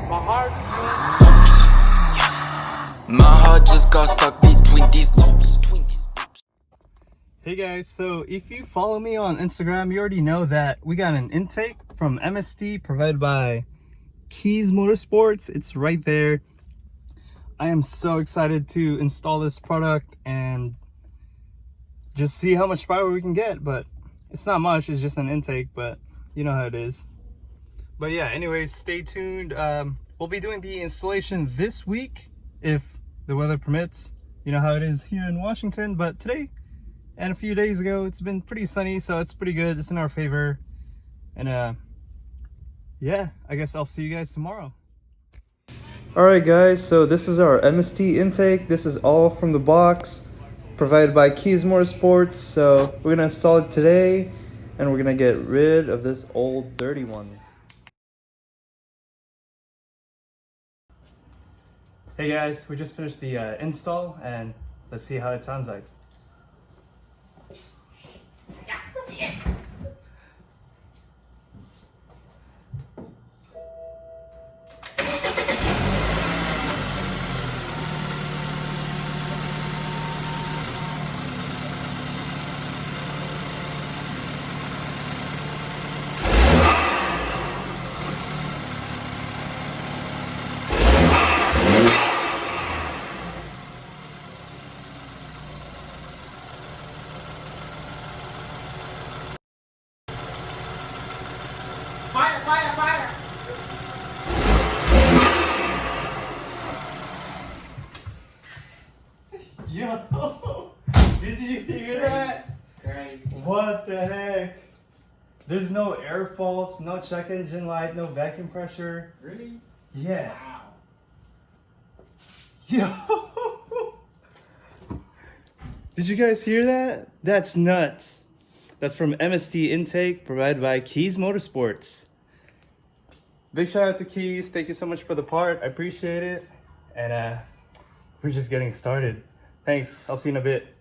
My heart just got stuck between these loops. Hey guys, so if you follow me on Instagram, you already know that we got an intake from MST provided by Kies Motorsports. It's right there. I am so excited to install this product and just see how much power we can get, but it's not much, it's just an intake, but you know how it is. But yeah, anyways, stay tuned. We'll be doing the installation this week if the weather permits. You know how it is here in Washington, but today and a few days ago it's been pretty sunny, so it's pretty good. It's in our favor. And yeah, I guess I'll see you guys tomorrow. Alright guys, so this is our MST intake. This is all from the box, provided by Kies Motorsports. So we're gonna install it today and we're gonna get rid of this old dirty one. Hey guys, we just finished the install and let's see how it sounds like. Fire, fire, fire! Yo! Did you hear that? It's crazy. What the heck? There's no air faults, no check engine light, no vacuum pressure. Really? Yeah. Wow. Yo! Did you guys hear that? That's nuts. That's from MST Intake, provided by Kies Motorsports. Big shout out to Kies. Thank you so much for the part. I appreciate it. And we're just getting started. Thanks. I'll see you in a bit.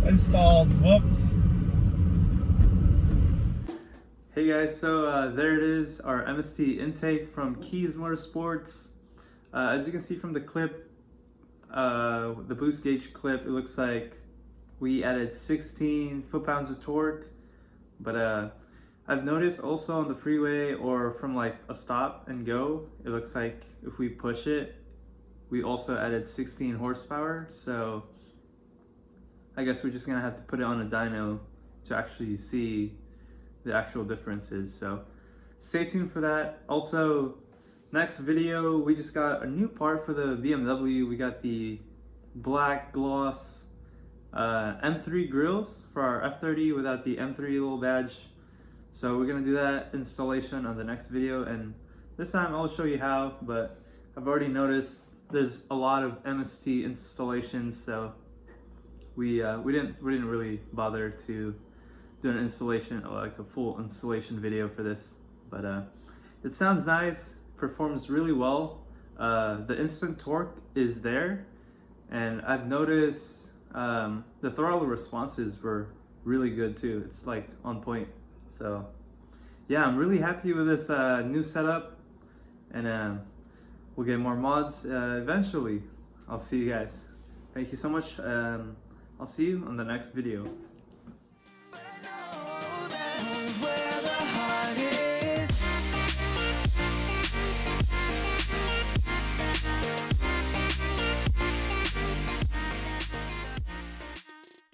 Installed. Whoops. Hey guys, so there it is, our MST intake from Kies Motorsports. As you can see from the clip, the boost gauge clip, it looks like we added 16 foot-pounds of torque. But I've noticed also on the freeway or from like a stop and go, it looks like if we push it, we also added 16 horsepower. So I guess we're just gonna have to put it on a dyno to actually see the actual differences. So stay tuned for that. Also, next video, we just got a new part for the BMW. We got the black gloss M3 grills for our F30 without the M3 little badge. So we're gonna do that installation on the next video, and this time I'll show you how, but I've already noticed there's a lot of MST installations, so we didn't really bother to do an installation, like a full installation video for this, but it sounds nice, performs really well. The instant torque is there, and I've noticed the throttle responses were really good too. It's like on point. So yeah, I'm really happy with this new setup, and we'll get more mods eventually. I'll see you guys. Thank you so much. I'll see you on the next video.